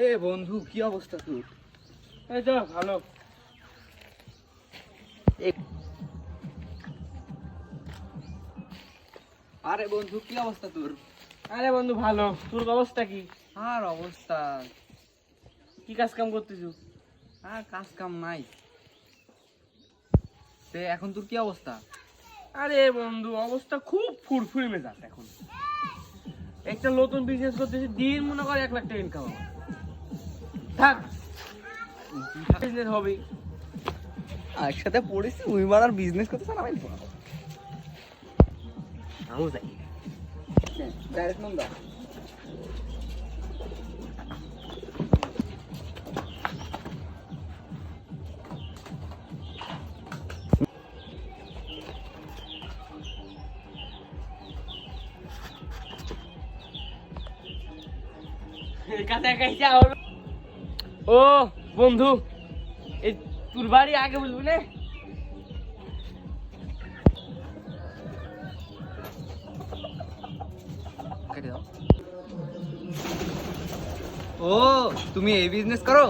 এ বন্ধু, কি অবস্থা তোর? এই তো ভালো। আরে বন্ধু, কি অবস্থা তোর? আরে বন্ধু ভালো, তোর অবস্থা কি? আর অবস্থা, কি কাজ কাম করতেছো? আর কাজ কাম নাই। তে এখন তোর কি অবস্থা? আরে বন্ধু অবস্থা খুব ফুরফুরি মেজাজ এখন। একটা নতুন বিজনেস করতেছি, দিন মনে করে 1 লাখ টাকা ইনকাম আমার। থাক, বিজনেস হবে। একসাথে পড়েছি, ওই মারার বিজনেস করতে চান? আমি আমিও যাই। ডাইরেক্ট নাম দাও। ও বন্ধু, এই তোর বাড়ি আগে বলবি না? ও, তুমি এই বিজনেস করো?